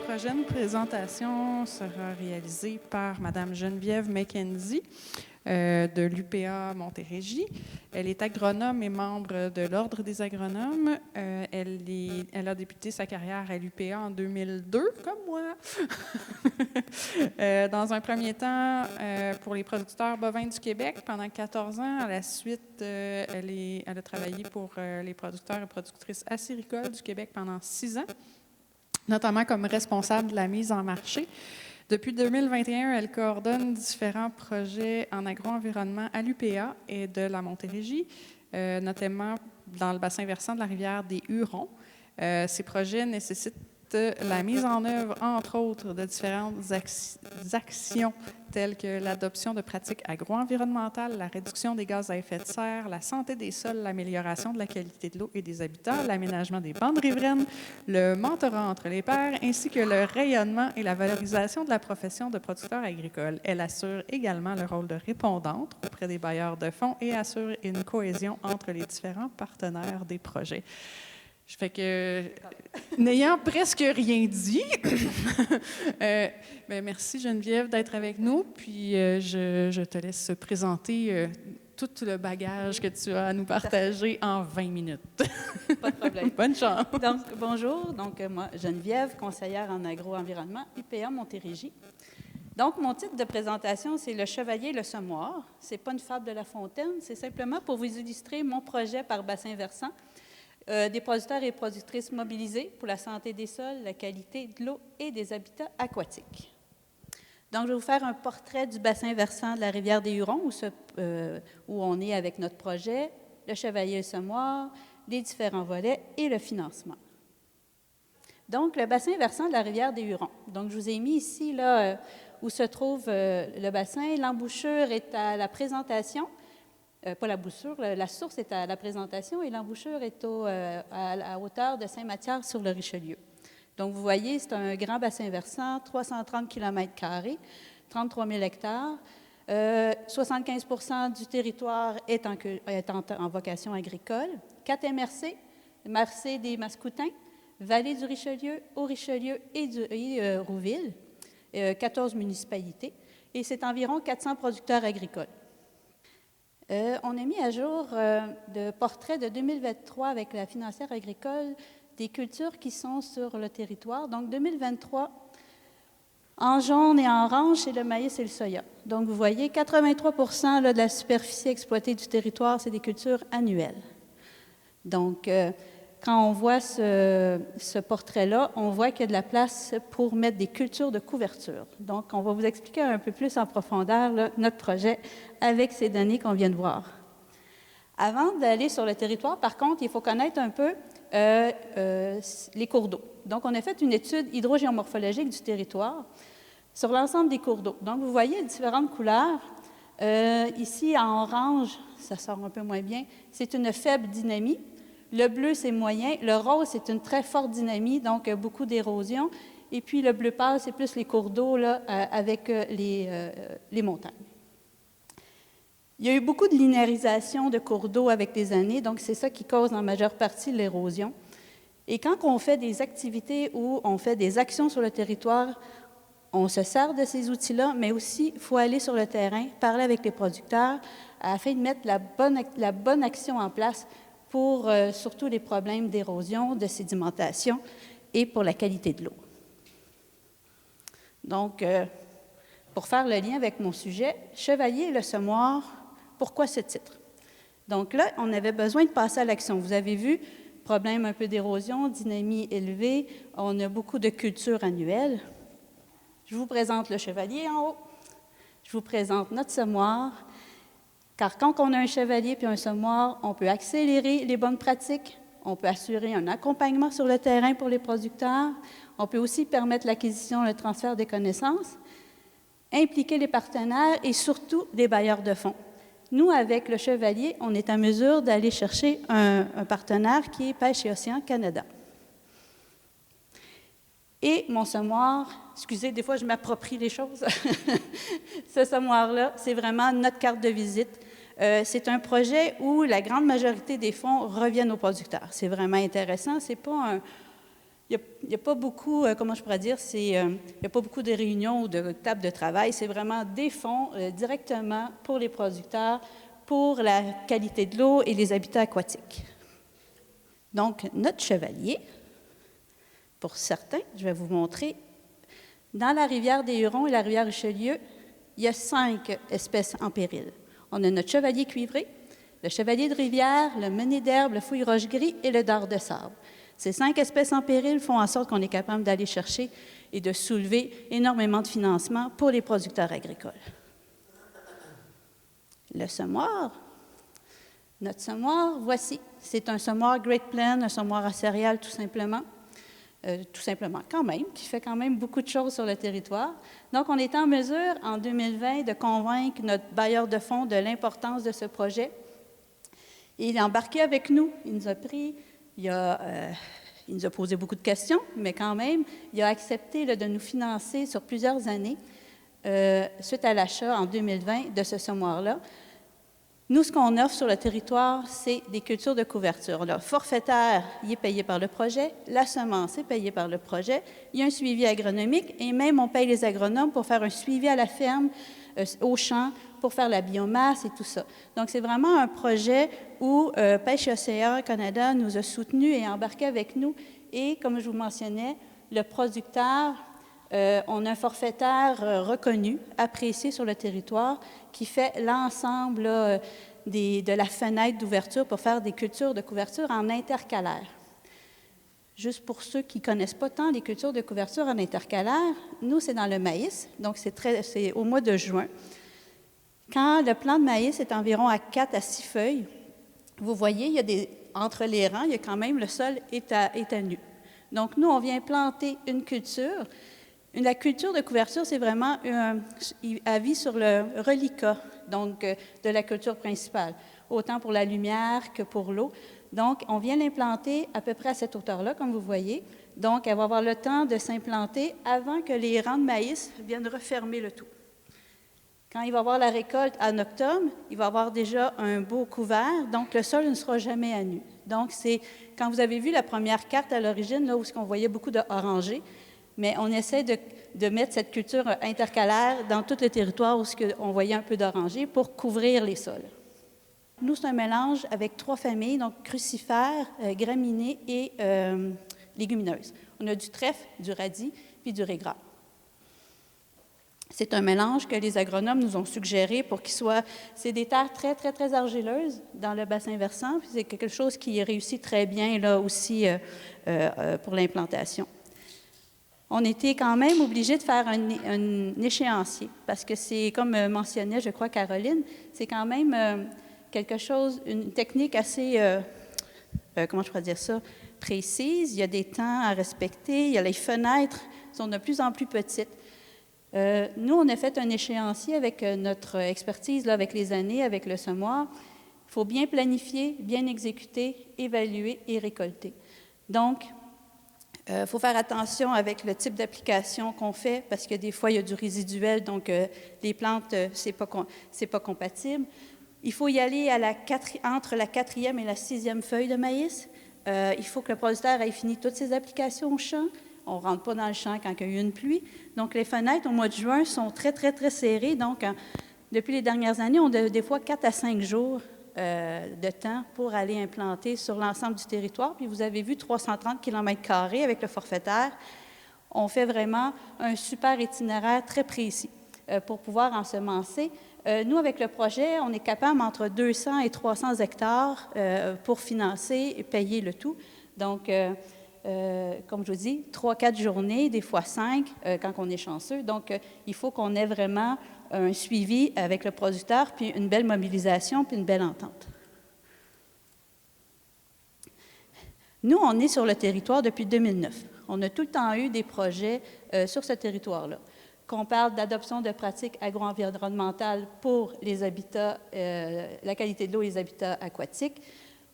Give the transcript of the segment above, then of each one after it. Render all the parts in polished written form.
La prochaine présentation sera réalisée par Mme Geneviève McKenzie de l'UPA Montérégie. Elle est agronome et membre de l'Ordre des agronomes. Elle a débuté sa carrière à l'UPA en 2002, comme moi. Dans un premier temps, pour les producteurs bovins du Québec pendant 14 ans. À la suite, elle a travaillé pour les producteurs et productrices acéricoles du Québec pendant 6 ans, notamment comme responsable de la mise en marché. Depuis 2021, elle coordonne différents projets en agro-environnement à l'UPA et de la Montérégie, notamment dans le bassin versant de la rivière des Hurons. Ces projets nécessitent la mise en œuvre, entre autres, de différentes actions telles que l'adoption de pratiques agro-environnementales, la réduction des gaz à effet de serre, la santé des sols, l'amélioration de la qualité de l'eau et des habitats, l'aménagement des bandes riveraines, le mentorat entre les pairs, ainsi que le rayonnement et la valorisation de la profession de producteur agricole. Elle assure également le rôle de répondante auprès des bailleurs de fonds et assure une cohésion entre les différents partenaires des projets. Je fais que, n'ayant presque rien dit, merci Geneviève d'être avec nous, puis je te laisse présenter tout le bagage que tu as à nous partager en 20 minutes. Pas de problème. Bonne chance. Donc, bonjour, moi, Geneviève, conseillère en agro-environnement, UPA Montérégie. Donc, mon titre de présentation, c'est « Le chevalier et le semoir ». Ce n'est pas une fable de La Fontaine, c'est simplement pour vous illustrer mon projet par bassin versant, des producteurs et productrices mobilisés pour la santé des sols, la qualité de l'eau et des habitats aquatiques. Donc, je vais vous faire un portrait du bassin versant de la rivière des Hurons, où on est avec notre projet, le chevalier et le semoir, les différents volets et le financement. Donc, le bassin versant de la rivière des Hurons. Donc, je vous ai mis ici là, où se trouve le bassin. L'embouchure est à la présentation. Pas la boussure, la source est à la présentation et l'embouchure est à la hauteur de Saint-Mathias sur le Richelieu. Donc, vous voyez, c'est un grand bassin versant, 330 km², 33 000 hectares. 75 % du territoire est en vocation agricole. 4 MRC, MRC des Mascoutins, Vallée du Richelieu, Haut-Richelieu et Rouville, 14 municipalités. Et c'est environ 400 producteurs agricoles. On a mis à jour de portraits de 2023 avec la financière agricole des cultures qui sont sur le territoire. Donc, 2023, en jaune et en orange, c'est le maïs et le soya. Donc, vous voyez, 83 % de la superficie exploitée du territoire, c'est des cultures annuelles. Donc, quand on voit ce portrait-là, on voit qu'il y a de la place pour mettre des cultures de couverture. Donc, on va vous expliquer un peu plus en profondeur là, notre projet avec ces données qu'on vient de voir. Avant d'aller sur le territoire, par contre, il faut connaître un peu les cours d'eau. Donc, on a fait une étude hydrogéomorphologique du territoire sur l'ensemble des cours d'eau. Donc, vous voyez différentes couleurs. Ici, en orange, ça sort un peu moins bien, c'est une faible dynamie. Le bleu, c'est moyen. Le rose, c'est une très forte dynamie, donc beaucoup d'érosion. Et puis, le bleu pâle, c'est plus les cours d'eau là, avec les montagnes. Il y a eu beaucoup de linéarisation de cours d'eau avec les années, donc c'est ça qui cause en majeure partie l'érosion. Et quand on fait des activités ou on fait des actions sur le territoire, on se sert de ces outils-là, mais aussi, il faut aller sur le terrain, parler avec les producteurs afin de mettre la bonne action en place pour surtout les problèmes d'érosion, de sédimentation et pour la qualité de l'eau. Donc, pour faire le lien avec mon sujet, Chevalier et le semoir, pourquoi ce titre? Donc là, on avait besoin de passer à l'action. Vous avez vu, problème un peu d'érosion, dynamie élevée, on a beaucoup de cultures annuelles. Je vous présente le chevalier en haut, je vous présente notre semoir, car quand on a un chevalier puis un semoir, on peut accélérer les bonnes pratiques, on peut assurer un accompagnement sur le terrain pour les producteurs, on peut aussi permettre l'acquisition et le transfert des connaissances, impliquer les partenaires et surtout des bailleurs de fonds. Nous, avec le Chevalier, on est en mesure d'aller chercher un partenaire qui est Pêche et Océan Canada. Et mon semoir, excusez, des fois je m'approprie les choses. Ce semoir-là, c'est vraiment notre carte de visite. C'est un projet où la grande majorité des fonds reviennent aux producteurs. C'est vraiment intéressant. C'est pas il n'y a pas beaucoup, comment je pourrais dire, il n'y a pas beaucoup de réunions ou de tables de travail. C'est vraiment des fonds directement pour les producteurs, pour la qualité de l'eau et les habitats aquatiques. Donc, notre chevalier, pour certains, je vais vous montrer, dans la rivière des Hurons et la rivière Richelieu, il y a 5 espèces en péril. On a notre chevalier cuivré, le chevalier de rivière, le menet d'herbe, le fouille roche gris et le dard de sable. Ces 5 espèces en péril font en sorte qu'on est capable d'aller chercher et de soulever énormément de financement pour les producteurs agricoles. Le semoir, notre semoir, voici. C'est un semoir Great Plains, un semoir à céréales tout simplement quand même, qui fait quand même beaucoup de choses sur le territoire. Donc, on est en mesure, en 2020, de convaincre notre bailleur de fonds de l'importance de ce projet. Et il est embarqué avec nous. Il nous a pris, il nous a posé beaucoup de questions, mais quand même, il a accepté de nous financer sur plusieurs années, suite à l'achat en 2020 de ce semoir-là. Nous, ce qu'on offre sur le territoire, c'est des cultures de couverture. Le forfaitaire, il est payé par le projet. La semence est payée par le projet. Il y a un suivi agronomique et même on paye les agronomes pour faire un suivi à la ferme, au champ, pour faire la biomasse et tout ça. Donc, c'est vraiment un projet où Pêche et Océan Canada nous a soutenus et embarqué avec nous. Et, comme je vous mentionnais, le producteur, on a un forfaitaire reconnu, apprécié sur le territoire, qui fait l'ensemble de la fenêtre d'ouverture pour faire des cultures de couverture en intercalaire. Juste pour ceux qui ne connaissent pas tant les cultures de couverture en intercalaire, nous, c'est dans le maïs, donc c'est au mois de juin. Quand le plant de maïs est environ à 4 à 6 feuilles, vous voyez, entre les rangs, il y a quand même, le sol est à nu. Donc, nous, on vient planter une culture. La culture de couverture, c'est vraiment à vie sur le reliquat, donc de la culture principale, autant pour la lumière que pour l'eau. Donc, on vient l'implanter à peu près à cette hauteur-là, comme vous voyez. Donc, elle va avoir le temps de s'implanter avant que les rangs de maïs viennent refermer le tout. Quand il va avoir la récolte en octobre, il va avoir déjà un beau couvert, donc le sol ne sera jamais à nu. Donc, c'est quand vous avez vu la première carte à l'origine, là où on voyait beaucoup d'orangés, mais on essaie de mettre cette culture intercalaire dans tout le territoire où on voyait un peu d'orangers pour couvrir les sols. Nous, c'est un mélange avec 3 familles, donc crucifères, graminées et légumineuses. On a du trèfle, du radis, puis du raie gras. C'est un mélange que les agronomes nous ont suggéré pour qu'il soit... C'est des terres très, très, très argileuses dans le bassin versant, puis c'est quelque chose qui réussit très bien là aussi pour l'implantation. On était quand même obligé de faire un échéancier, parce que c'est, comme mentionnait, je crois, Caroline, c'est quand même quelque chose, une technique assez, comment je pourrais dire ça, précise. Il y a des temps à respecter, il y a les fenêtres, sont de plus en plus petites. Nous, on a fait un échéancier avec notre expertise, là, avec les années, avec le semoir. Il faut bien planifier, bien exécuter, évaluer et récolter. Donc, il faut faire attention avec le type d'application qu'on fait parce que des fois, il y a du résiduel, donc les plantes, c'est pas compatible. Il faut y aller entre la 4e et la 6e feuille de maïs. Il faut que le producteur ait fini toutes ses applications au champ. On ne rentre pas dans le champ quand il y a eu une pluie. Donc, les fenêtres au mois de juin sont très, très, très serrées. Donc, depuis les dernières années, on a des fois 4 à 5 jours de temps pour aller implanter sur l'ensemble du territoire. Puis vous avez vu 330 km² avec le forfaitaire. On fait vraiment un super itinéraire très précis pour pouvoir ensemencer. Nous, avec le projet, on est capable entre 200 et 300 hectares pour financer et payer le tout. Donc, comme je vous dis, 3-4 journées, des fois 5 quand on est chanceux. Donc, il faut qu'on ait vraiment un suivi avec le producteur, puis une belle mobilisation, puis une belle entente. Nous, on est sur le territoire depuis 2009. On a tout le temps eu des projets sur ce territoire-là. Qu'on parle d'adoption de pratiques agro-environnementales pour les habitats, la qualité de l'eau et les habitats aquatiques,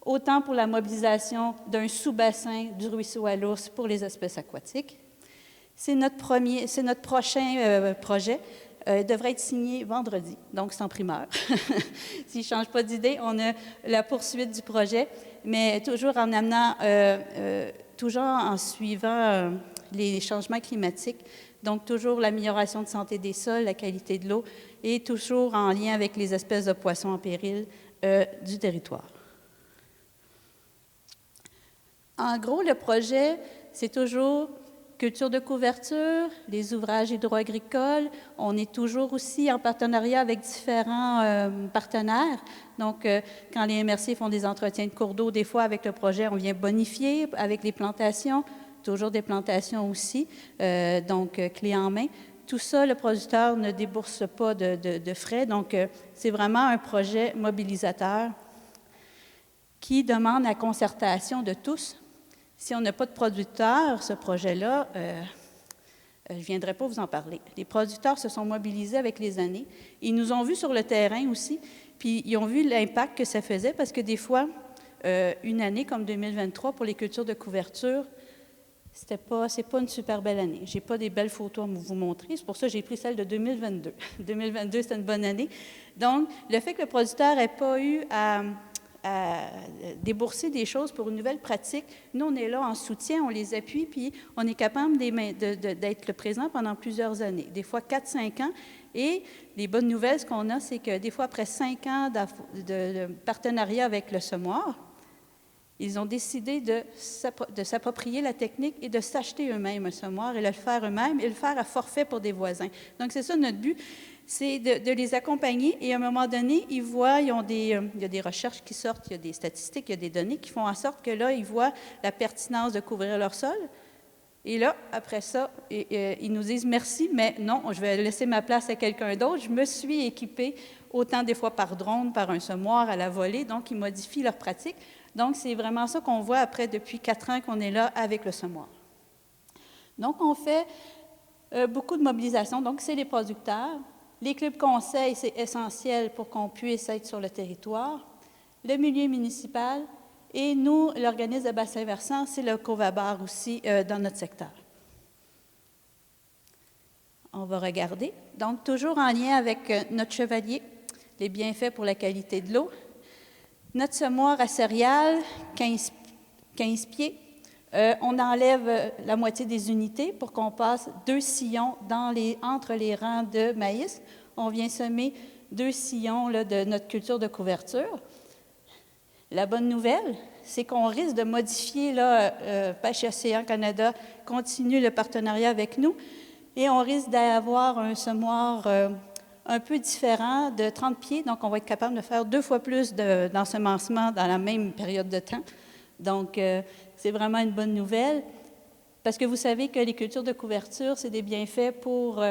autant pour la mobilisation d'un sous-bassin du ruisseau à l'ours pour les espèces aquatiques. C'est notre prochain projet. Il devrait être signé vendredi, donc c'est en primeur. S'il ne change pas d'idée, on a la poursuite du projet, mais toujours en amenant, toujours en suivant les changements climatiques, donc toujours l'amélioration de santé des sols, la qualité de l'eau, et toujours en lien avec les espèces de poissons en péril du territoire. En gros, le projet, c'est toujours culture de couverture, les ouvrages hydro-agricoles. On est toujours aussi en partenariat avec différents partenaires. Donc, quand les MRC font des entretiens de cours d'eau, des fois, avec le projet, on vient bonifier avec les plantations, toujours des plantations aussi, donc clé en main. Tout ça, le producteur ne débourse pas de frais. Donc, c'est vraiment un projet mobilisateur qui demande la concertation de tous. Si on n'a pas de producteurs, ce projet-là, je ne viendrai pas vous en parler. Les producteurs se sont mobilisés avec les années. Ils nous ont vus sur le terrain aussi, puis ils ont vu l'impact que ça faisait, parce que des fois, une année comme 2023, pour les cultures de couverture, c'est pas une super belle année. Je n'ai pas des belles photos à vous montrer, c'est pour ça que j'ai pris celle de 2022. 2022, c'était une bonne année. Donc, le fait que le producteur n'ait pas eu à débourser des choses pour une nouvelle pratique. Nous, on est là en soutien, on les appuie, puis on est capable d'être présent pendant plusieurs années, des fois 4-5 ans. Et les bonnes nouvelles, ce qu'on a, c'est que des fois, après 5 ans de partenariat avec le semoir, ils ont décidé de s'approprier la technique et de s'acheter eux-mêmes un semoir et le faire eux-mêmes et le faire à forfait pour des voisins. Donc, c'est ça notre but. C'est de les accompagner et à un moment donné, ils voient, il y a des recherches qui sortent, il y a des statistiques, il y a des données qui font en sorte que là, ils voient la pertinence de couvrir leur sol. Et là, après ça, ils nous disent merci, mais non, je vais laisser ma place à quelqu'un d'autre. Je me suis équipée autant des fois par drone, par un semoir à la volée, donc ils modifient leur pratique. Donc, c'est vraiment ça qu'on voit après depuis 4 ans qu'on est là avec le semoir. Donc, on fait beaucoup de mobilisation. Donc, c'est les producteurs. Les clubs conseils, c'est essentiel pour qu'on puisse être sur le territoire. Le milieu municipal et nous, l'organisme de bassin versant, c'est le Covabar aussi dans notre secteur. On va regarder. Donc, toujours en lien avec notre chevalier, les bienfaits pour la qualité de l'eau. Notre semoir à céréales, 15 pieds. On enlève la moitié des unités pour qu'on passe 2 sillons entre les rangs de maïs. On vient semer 2 sillons là, de notre culture de couverture. La bonne nouvelle, c'est qu'on risque de modifier, là, Pêche Océan Canada continue le partenariat avec nous et on risque d'avoir un semoir un peu différent de 30 pieds. Donc, on va être capable de faire 2 fois plus d'ensemencement dans la même période de temps. Donc, c'est vraiment une bonne nouvelle parce que vous savez que les cultures de couverture, c'est des bienfaits pour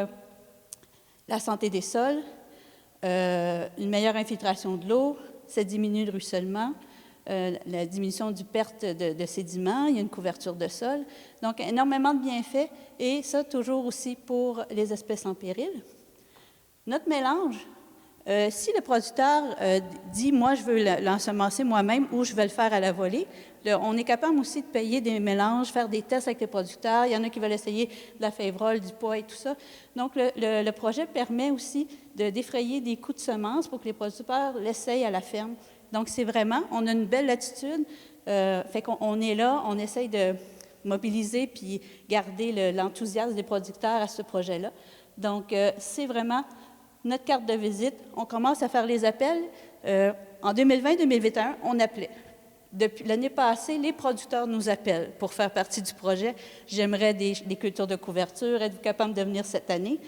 la santé des sols, une meilleure infiltration de l'eau, ça diminue le ruissellement, la diminution du perte de sédiments, il y a une couverture de sol. Donc, énormément de bienfaits et ça, toujours aussi pour les espèces en péril. Notre mélange, si le producteur dit « moi, je veux l'ensemencer moi-même » ou « je vais le faire à la volée », on est capable aussi de payer des mélanges, faire des tests avec les producteurs. Il y en a qui veulent essayer de la févrole, du pois et tout ça. Donc, le projet permet aussi de défrayer des coûts de semences pour que les producteurs l'essayent à la ferme. Donc, c'est vraiment, on a une belle latitude. Fait qu'on est là, on essaye de mobiliser puis garder l'enthousiasme des producteurs à ce projet-là. Donc, c'est vraiment notre carte de visite. On commence à faire les appels. En 2020-2021, on appelait. Depuis l'année passée, les producteurs nous appellent pour faire partie du projet. J'aimerais des cultures de couverture. Êtes-vous capable de venir cette année?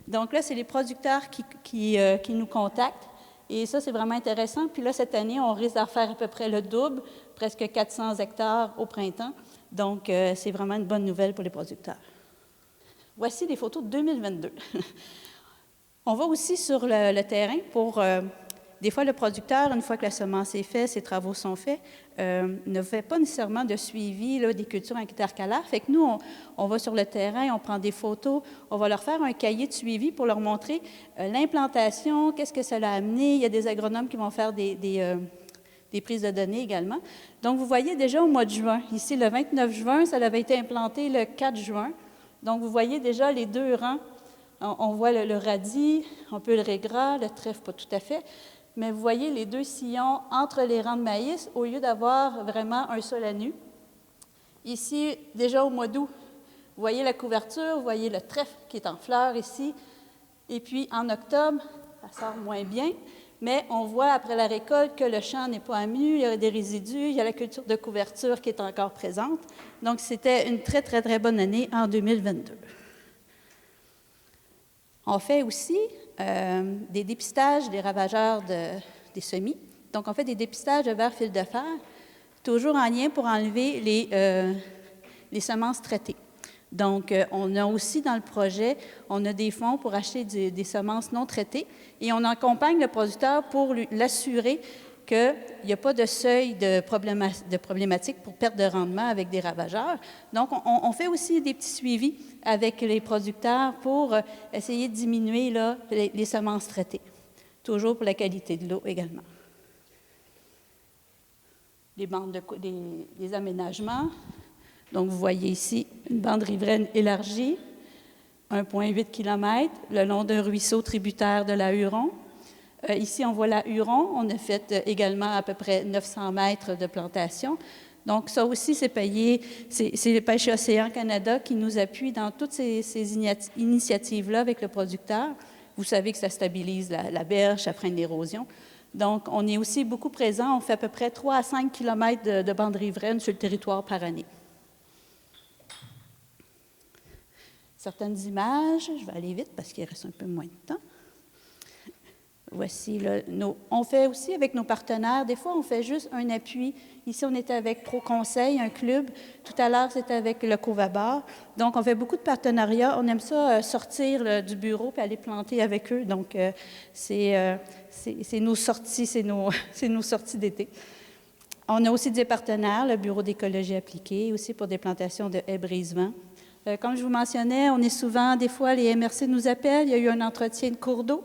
Donc là, c'est les producteurs qui nous contactent. Et ça, c'est vraiment intéressant. Puis là, cette année, on risque d'en faire à peu près le double, presque 400 hectares au printemps. Donc, c'est vraiment une bonne nouvelle pour les producteurs. Voici des photos de 2022. On va aussi sur le terrain pour... des fois, le producteur, une fois que la semence est faite, ses travaux sont faits, ne fait pas nécessairement de suivi là, des cultures intercalaires. Fait que nous, on va sur le terrain, on prend des photos, on va leur faire un cahier de suivi pour leur montrer l'implantation, qu'est-ce que ça a amené. Il y a des agronomes qui vont faire des prises de données également. Donc, vous voyez déjà au mois de juin, ici, le 29 juin, ça avait été implanté le 4 juin. Donc, vous voyez déjà les deux rangs. On voit le radis, un peu le raie gras, le trèfle, pas tout à fait. Mais vous voyez les deux sillons entre les rangs de maïs au lieu d'avoir vraiment un sol à nu. Ici, déjà au mois d'août, vous voyez la couverture, vous voyez le trèfle qui est en fleurs ici. Et puis, en octobre, ça sort moins bien, mais on voit après la récolte que le champ n'est pas à nu, il y a des résidus, il y a la culture de couverture qui est encore présente. Donc, c'était une très, très, très bonne année en 2022. On fait aussi des dépistages des ravageurs des semis. Donc, on fait des dépistages de vers fil de fer, toujours en lien pour enlever les semences traitées. Donc, on a aussi dans le projet, on a des fonds pour acheter des semences non traitées et on accompagne le producteur pour l'assurer qu'il n'y a pas de seuil de problématique pour perte de rendement avec des ravageurs. Donc, on fait aussi des petits suivis avec les producteurs pour essayer de diminuer là, les semences traitées, toujours pour la qualité de l'eau également. Les aménagements. Donc, vous voyez ici une bande riveraine élargie, 1,8 km, le long d'un ruisseau tributaire de la Huron. Ici, on voit la Huron. On a fait également à peu près 900 mètres de plantation. Donc, ça aussi, c'est payé. C'est le Pêche Océan Canada qui nous appuie dans toutes ces initiatives-là avec le producteur. Vous savez que ça stabilise la berge, ça freine l'érosion. Donc, on est aussi beaucoup présent. On fait à peu près 3 à 5 km de bande riveraine sur le territoire par année. Certaines images, je vais aller vite parce qu'il reste un peu moins de temps. Voici, on fait aussi avec nos partenaires, des fois on fait juste un appui. Ici, on était avec ProConseil, un club. Tout à l'heure, c'était avec le Covabar. Donc, on fait beaucoup de partenariats. On aime ça sortir du bureau et aller planter avec eux. Donc, c'est nos sorties, c'est nos sorties d'été. On a aussi des partenaires, le Bureau d'écologie appliquée, aussi pour des plantations de haies brise-vent. Comme je vous mentionnais, on est souvent, des fois, les MRC nous appellent. Il y a eu un entretien de cours d'eau.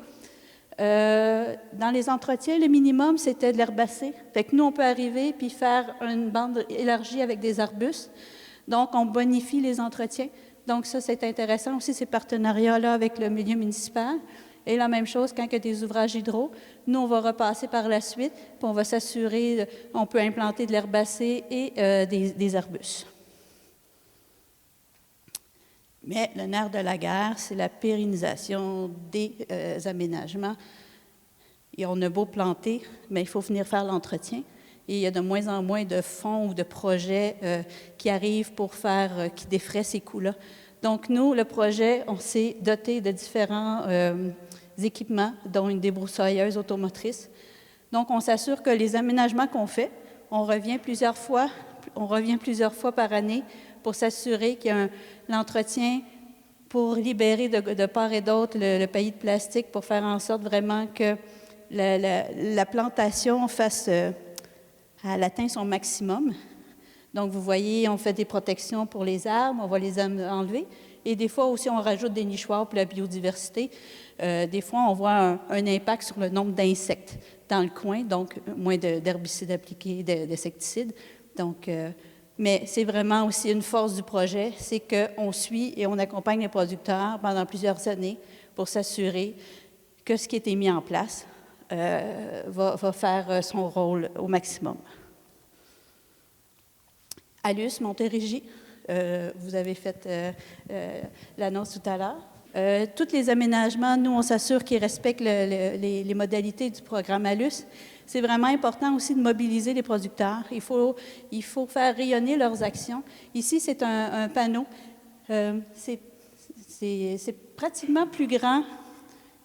Dans les entretiens, le minimum, c'était de l'herbacée. Fait que nous, on peut arriver puis faire une bande élargie avec des arbustes. Donc, on bonifie les entretiens. Donc, ça, c'est intéressant aussi, ces partenariats-là avec le milieu municipal. Et la même chose, quand il y a des ouvrages hydro, nous, on va repasser par la suite, puis on va s'assurer, on peut implanter de l'herbacée et des arbustes. Mais le nerf de la guerre, c'est la pérennisation des aménagements. Et on a beau planter, mais il faut venir faire l'entretien. Et il y a de moins en moins de fonds ou de projets qui arrivent pour qui défraient ces coûts-là. Donc, nous, le projet, on s'est doté de différents équipements, dont une débroussailleuse automotrice. Donc, on s'assure que les aménagements qu'on fait, on revient plusieurs fois par année pour s'assurer qu'il y a l'entretien pour libérer de part et d'autre le pays de plastique pour faire en sorte vraiment que la plantation elle atteint son maximum. Donc, vous voyez, on fait des protections pour les arbres, on va les enlever. Et des fois aussi, on rajoute des nichoirs pour la biodiversité. Des fois, on voit un impact sur le nombre d'insectes dans le coin, donc moins d'herbicides appliqués, d'insecticides. Donc, mais c'est vraiment aussi une force du projet, c'est qu'on suit et on accompagne les producteurs pendant plusieurs années pour s'assurer que ce qui a été mis en place va faire son rôle au maximum. Alus, Montérégie, vous avez fait l'annonce tout à l'heure. Tous les aménagements, nous, on s'assure qu'ils respectent les modalités du programme Alus. C'est vraiment important aussi de mobiliser les producteurs. Il faut faire rayonner leurs actions. Ici, c'est un panneau. C'est pratiquement plus grand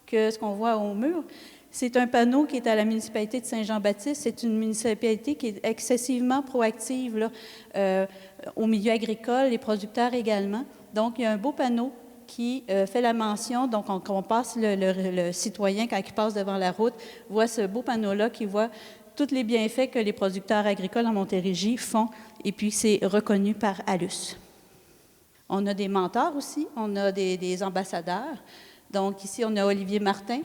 que ce qu'on voit au mur. C'est un panneau qui est à la municipalité de Saint-Jean-Baptiste. C'est une municipalité qui est excessivement proactive là, au milieu agricole, les producteurs également. Donc, il y a un beau panneau qui fait la mention, donc on passe le citoyen, quand il passe devant la route, voit ce beau panneau-là qui voit tous les bienfaits que les producteurs agricoles en Montérégie font, et puis c'est reconnu par Alus. On a des mentors aussi, on a des ambassadeurs. Donc ici, on a Olivier Martin.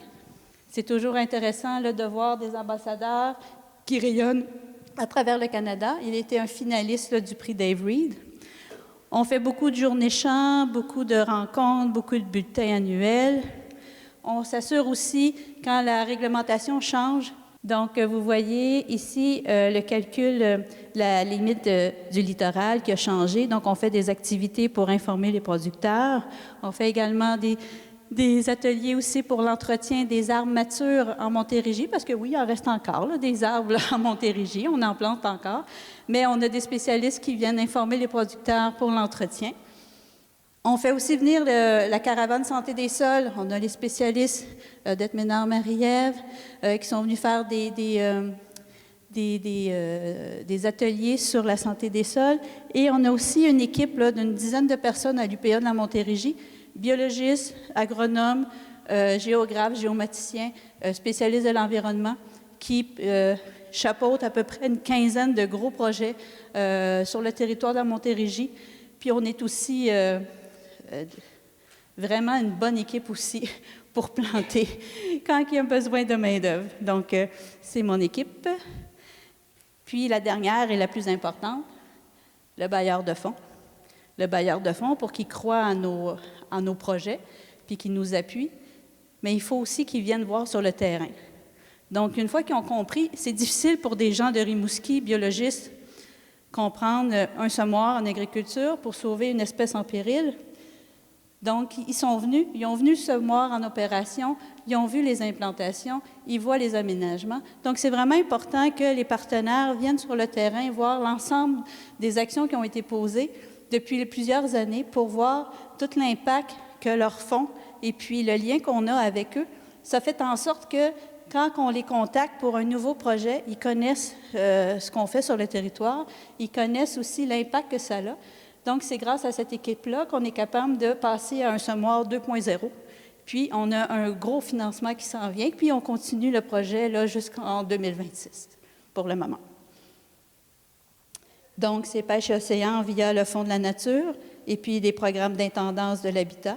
C'est toujours intéressant là, de voir des ambassadeurs qui rayonnent à travers le Canada. Il était un finaliste là, du prix Dave Reed. On fait beaucoup de journées champs, beaucoup de rencontres, beaucoup de bulletins annuels. On s'assure aussi quand la réglementation change. Donc, vous voyez ici le calcul, la limite du littoral qui a changé. Donc, on fait des activités pour informer les producteurs. On fait également des ateliers aussi pour l'entretien des arbres matures en Montérégie, parce que oui, il en reste encore, là, des arbres là, en Montérégie, on en plante encore, mais on a des spécialistes qui viennent informer les producteurs pour l'entretien. On fait aussi venir la caravane santé des sols. On a les spécialistes d'Être-Ménard-Marie-Ève qui sont venus faire des ateliers sur la santé des sols. Et on a aussi une équipe d'une dizaine de personnes à l'UPA de la Montérégie, biologistes, agronomes, géographes, géomaticiens, spécialistes de l'environnement, qui chapeautent à peu près une quinzaine de gros projets sur le territoire de la Montérégie. Puis on est aussi vraiment une bonne équipe aussi pour planter quand il y a besoin de main-d'œuvre. Donc, c'est mon équipe. Puis la dernière et la plus importante, le bailleur de fonds. Le bailleur de fonds pour qu'il croit en nos projets puis qu'il nous appuie, mais il faut aussi qu'ils viennent voir sur le terrain. Donc, une fois qu'ils ont compris, c'est difficile pour des gens de Rimouski, biologistes, comprendre un semoir en agriculture pour sauver une espèce en péril. Donc, ils ont venu le semoir en opération, ils ont vu les implantations, ils voient les aménagements. Donc, c'est vraiment important que les partenaires viennent sur le terrain voir l'ensemble des actions qui ont été posées depuis plusieurs années pour voir tout l'impact que leur font et puis le lien qu'on a avec eux. Ça fait en sorte que quand on les contacte pour un nouveau projet, ils connaissent ce qu'on fait sur le territoire, ils connaissent aussi l'impact que ça a. Donc, c'est grâce à cette équipe-là qu'on est capable de passer à un semoir 2.0. Puis, on a un gros financement qui s'en vient, puis on continue le projet là, jusqu'en 2026, pour le moment. Donc, c'est pêche et océan via le Fonds de la nature et puis des programmes d'intendance de l'habitat.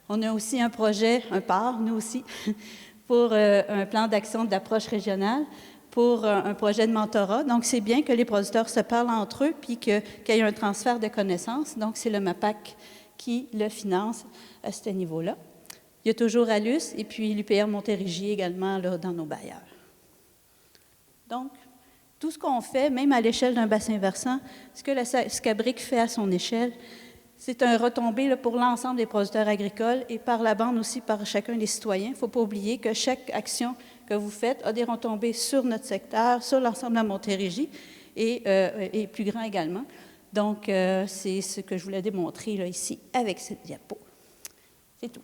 On a aussi un projet, un PAR, nous aussi, pour un plan d'action d'approche régionale, pour un projet de mentorat. Donc, c'est bien que les producteurs se parlent entre eux puis qu'il y ait un transfert de connaissances. Donc, c'est le MAPAC qui le finance à ce niveau-là. Il y a toujours ALUS et puis l'UPR Montérégie également là, dans nos bailleurs. Donc, tout ce qu'on fait, même à l'échelle d'un bassin versant, ce que la SCABRIC fait à son échelle, c'est un retombé là, pour l'ensemble des producteurs agricoles et par la bande aussi par chacun des citoyens. Il ne faut pas oublier que chaque action que vous faites a des retombées sur notre secteur, sur l'ensemble de la Montérégie et plus grand également. Donc, c'est ce que je voulais démontrer là, ici avec cette diapo. C'est tout.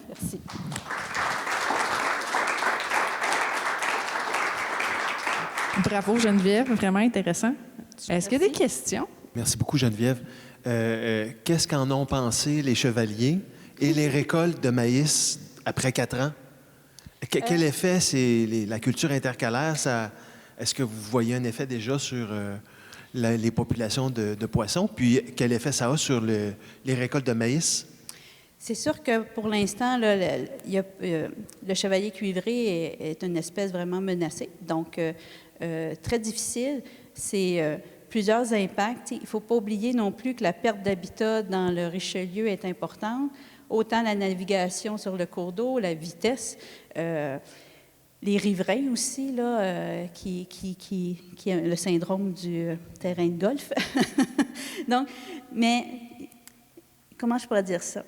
Merci. Bravo Geneviève, vraiment intéressant. Est-ce qu'il y a des questions? Merci beaucoup Geneviève. Qu'est-ce qu'en ont pensé les chevaliers et les récoltes de maïs après 4 ans? Quel effet c'est la culture intercalaire? Est-ce que vous voyez un effet déjà sur les populations de poissons? Puis quel effet ça a sur les récoltes de maïs? C'est sûr que pour l'instant, le chevalier cuivré est une espèce vraiment menacée. Donc, très difficile. C'est plusieurs impacts. Il ne faut pas oublier non plus que la perte d'habitat dans le Richelieu est importante. Autant la navigation sur le cours d'eau, la vitesse, les riverains aussi, là, qui ont le syndrome du terrain de golf. Donc, mais comment je pourrais dire ça?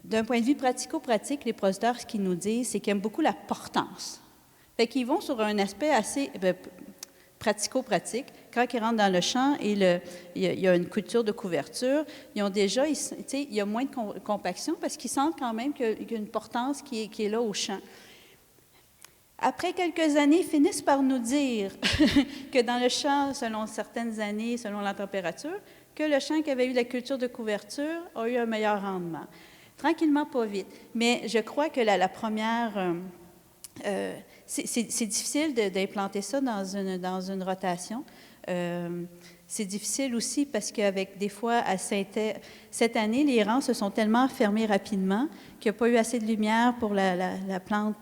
D'un point de vue pratico-pratique, les producteurs, ce qu'ils nous disent, c'est qu'ils aiment beaucoup la portance. Fait qu'ils vont sur un aspect assez pratico-pratique. Quand ils rentrent dans le champ et il y a une couture de couverture, ils ont déjà, il y a moins de compaction parce qu'ils sentent quand même qu'il y a une portance qui est là au champ. Après quelques années, ils finissent par nous dire que dans le champ, selon certaines années, selon la température, que le champ qui avait eu la culture de couverture a eu un meilleur rendement. Tranquillement, pas vite. Mais je crois que la première... c'est difficile d'implanter ça dans une rotation. c'est difficile aussi parce qu'avec des fois, cette année, les rangs se sont tellement fermés rapidement qu'il n'y a pas eu assez de lumière pour la plante.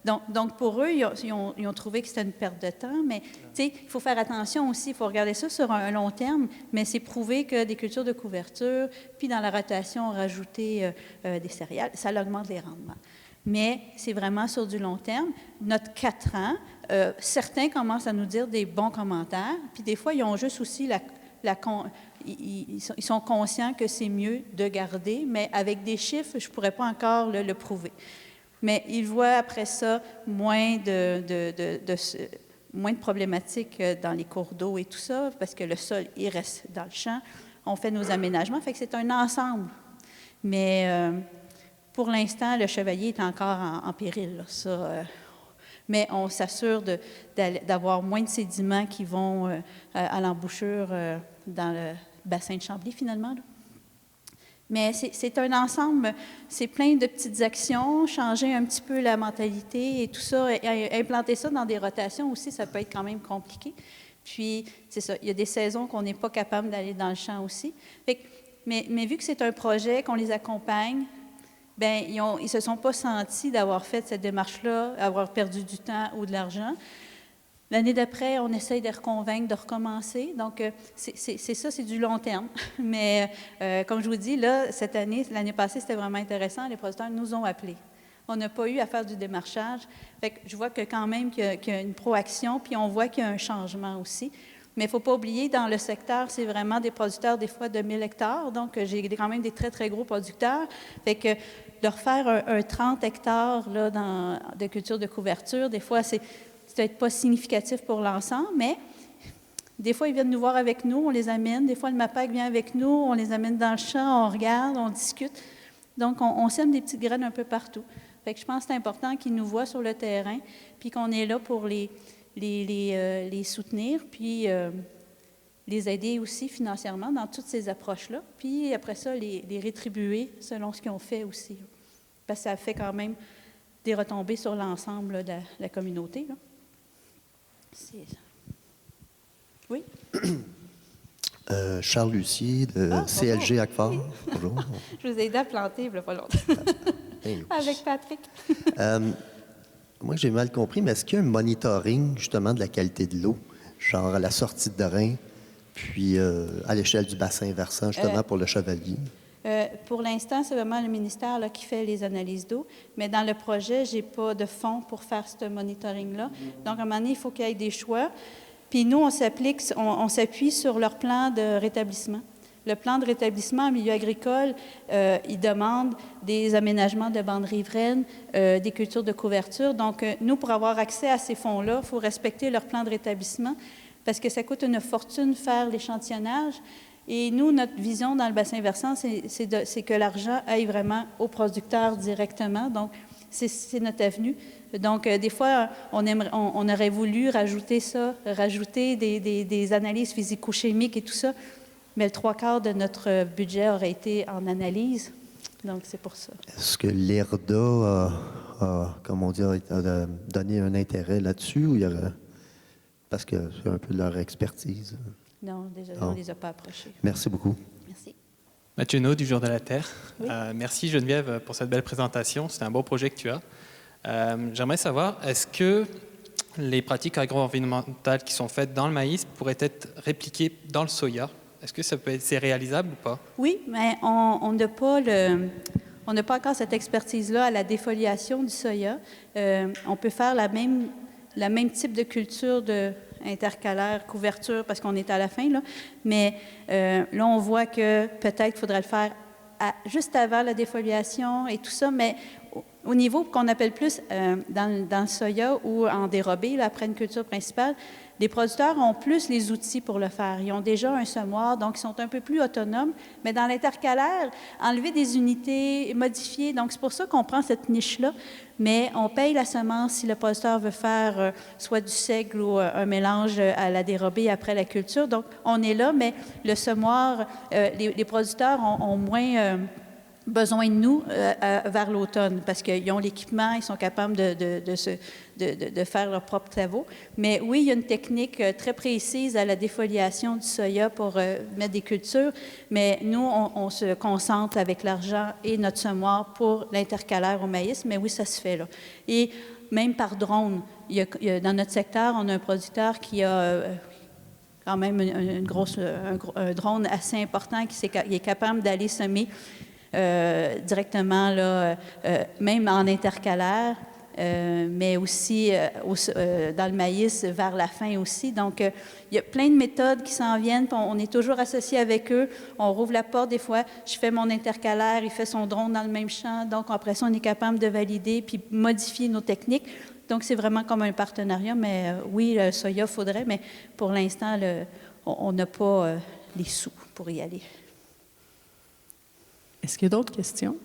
Donc, pour eux, ils ont trouvé que c'était une perte de temps. Mais il faut faire attention aussi, il faut regarder ça sur un long terme. Mais c'est prouvé que des cultures de couverture, puis dans la rotation, rajouter des céréales, ça augmente les rendements. Mais c'est vraiment sur du long terme. Notre 4 ans, certains commencent à nous dire des bons commentaires, puis des fois, ils ont juste aussi ils sont conscients que c'est mieux de garder, mais avec des chiffres, je ne pourrais pas encore le prouver. Mais ils voient après ça moins de problématiques dans les cours d'eau et tout ça, parce que le sol, il reste dans le champ. On fait nos aménagements, fait que c'est un ensemble. Mais pour l'instant, le chevalier est encore en péril, là, ça. Mais on s'assure d'avoir moins de sédiments qui vont à l'embouchure dans le bassin de Chambly, finalement. Là. Mais c'est un ensemble, c'est plein de petites actions, changer un petit peu la mentalité et tout ça, et implanter ça dans des rotations aussi, ça peut être quand même compliqué. Puis, c'est ça, il y a des saisons qu'on n'est pas capable d'aller dans le champ aussi. Mais vu que c'est un projet, qu'on les accompagne, bien, ils ne se sont pas sentis d'avoir fait cette démarche-là, avoir perdu du temps ou de l'argent. L'année d'après, on essaye de les reconvaincre de recommencer. Donc, c'est ça, c'est du long terme. Mais comme je vous dis, là, cette année, l'année passée, c'était vraiment intéressant. Les producteurs nous ont appelés. On n'a pas eu à faire du démarchage. Fait que je vois que quand même qu'il y a une proaction, puis on voit qu'il y a un changement aussi. Mais il ne faut pas oublier, dans le secteur, c'est vraiment des producteurs, des fois, de 1000 hectares. Donc, j'ai quand même des très, très gros producteurs. Fait que leur faire un 30 hectares là, de culture de couverture, des fois, c'est peut-être pas significatif pour l'ensemble, mais des fois, ils viennent nous voir avec nous, on les amène. Des fois, le MAPAC vient avec nous, on les amène dans le champ, on regarde, on discute. Donc, on sème des petites graines un peu partout. Fait que je pense que c'est important qu'ils nous voient sur le terrain, puis qu'on est là pour les soutenir, puis les aider aussi financièrement dans toutes ces approches-là, puis après ça, les rétribuer selon ce qu'ils ont fait aussi. Parce que ça fait quand même des retombées sur l'ensemble de la communauté. Là. C'est ça. Oui? Charles Lucier de CLG Agfort. Bonjour. Je vous ai aidé à planter, il n'y a pas longtemps. Avec Patrick. Moi, j'ai mal compris, mais est-ce qu'il y a un monitoring, justement, de la qualité de l'eau, genre à la sortie de drain, puis à l'échelle du bassin versant, justement, pour le chevalier? Pour l'instant, c'est vraiment le ministère là, qui fait les analyses d'eau, mais dans le projet, je n'ai pas de fonds pour faire ce monitoring-là. Donc, à un moment donné, il faut qu'il y ait des choix. Puis nous, on s'appuie sur leur plan de rétablissement. Le plan de rétablissement en milieu agricole, il demande des aménagements de bandes riveraines, des cultures de couverture. Donc, nous, pour avoir accès à ces fonds-là, il faut respecter leur plan de rétablissement parce que ça coûte une fortune faire l'échantillonnage. Et nous, notre vision dans le bassin versant, c'est que l'argent aille vraiment aux producteurs directement. Donc, c'est notre avenue. Donc, des fois, on aurait voulu rajouter des analyses physico-chimiques et tout ça, mais le 3/4 de notre budget aurait été en analyse. Donc, c'est pour ça. Est-ce que l'IRDA a donné un intérêt là-dessus ou il y aurait... Parce que c'est un peu leur expertise. Non, déjà, on ne les a pas approchés. Merci beaucoup. Merci. Mathieu Naud, du Jour de la Terre. Oui. Merci Geneviève pour cette belle présentation. C'est un beau projet que tu as. J'aimerais savoir, est-ce que les pratiques agro-environnementales qui sont faites dans le maïs pourraient être répliquées dans le soya? Est-ce que c'est réalisable ou pas? Oui, mais on n'a pas encore cette expertise-là à la défoliation du soya. On peut faire la même type de culture intercalaire, couverture, parce qu'on est à la fin, là. Mais là, on voit que peut-être qu'il faudrait le faire juste avant la défoliation et tout ça, mais au niveau qu'on appelle plus dans le soya ou en dérobé, là, après une culture principale, les producteurs ont plus les outils pour le faire. Ils ont déjà un semoir, donc ils sont un peu plus autonomes. Mais dans l'intercalaire, enlever des unités, modifier, donc c'est pour ça qu'on prend cette niche-là. Mais on paye la semence si le producteur veut faire soit du seigle ou un mélange à la dérobée après la culture. Donc, on est là, mais le semoir, les producteurs ont moins besoin de nous vers l'automne, parce qu'ils ont l'équipement, ils sont capables de faire leurs propres travaux. Mais oui, il y a une technique très précise à la défoliation du soya pour mettre des cultures, mais nous, on se concentre avec l'argent et notre semoir pour l'intercalaire au maïs, mais oui, ça se fait là. Et même par drone, dans notre secteur, on a un producteur qui a quand même un drone assez important qui est capable d'aller semer directement, là, même en intercalaire, mais aussi dans le maïs vers la fin aussi. Donc, il y a plein de méthodes qui s'en viennent. On est toujours associé avec eux. On rouvre la porte des fois. Je fais mon intercalaire, il fait son drone dans le même champ. Donc, après ça, on est capable de valider puis modifier nos techniques. Donc, c'est vraiment comme un partenariat. Mais oui, le soya, il faudrait, mais pour l'instant, on n'a pas les sous pour y aller. Est-ce qu'il y a d'autres questions?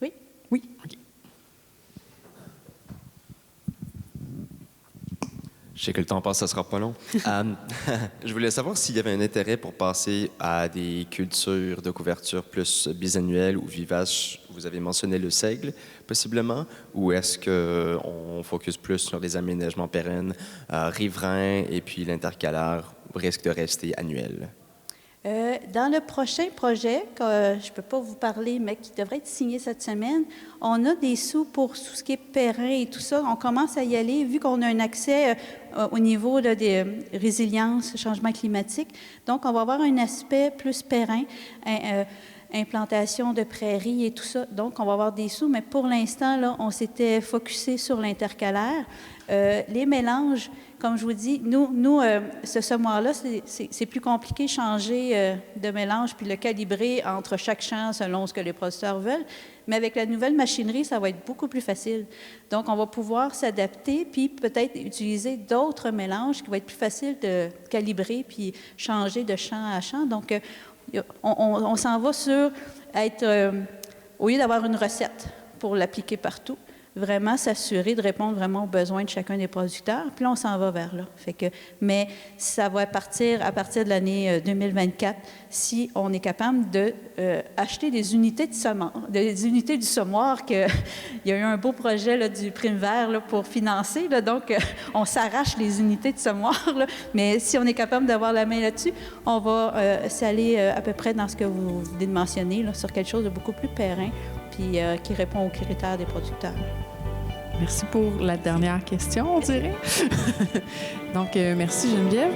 Oui? Oui. OK. Je sais que le temps passe, ça ne sera pas long. Je voulais savoir s'il y avait un intérêt pour passer à des cultures de couverture plus bisannuelles ou vivaces. Vous avez mentionné le seigle, possiblement, ou est-ce qu'on focus plus sur les aménagements pérennes, riverains, et puis l'intercalaire risque de rester annuel? Dans le prochain projet, que je ne peux pas vous parler, mais qui devrait être signé cette semaine, on a des sous pour tout ce qui est périn et tout ça. On commence à y aller, vu qu'on a un accès au niveau là, des résiliences, changement climatique. Donc, on va avoir un aspect plus périn, implantation de prairies et tout ça. Donc, on va avoir des sous, mais pour l'instant, là, on s'était focusé sur l'intercalaire. Les mélanges, comme je vous dis, nous ce semoir-là, c'est plus compliqué, changer de mélange puis le calibrer entre chaque champ selon ce que les producteurs veulent. Mais avec la nouvelle machinerie, ça va être beaucoup plus facile. Donc, on va pouvoir s'adapter puis peut-être utiliser d'autres mélanges qui vont être plus faciles de calibrer puis changer de champ à champ. Donc, on s'en va sur être, au lieu d'avoir une recette pour l'appliquer partout, vraiment s'assurer de répondre vraiment aux besoins de chacun des producteurs. Puis là, on s'en va vers là. Mais ça va partir à partir de l'année 2024 si on est capable d'acheter des unités des unités du semoir. Il y a eu un beau projet là, du Primevert là, pour financer. Là, donc, on s'arrache les unités de semoir. Là, mais si on est capable d'avoir la main là-dessus, on va s'aller à peu près dans ce que vous venez de mentionner, là, sur quelque chose de beaucoup plus périn puis qui répond aux critères des producteurs. Merci pour la dernière question, on dirait. Donc, merci Geneviève.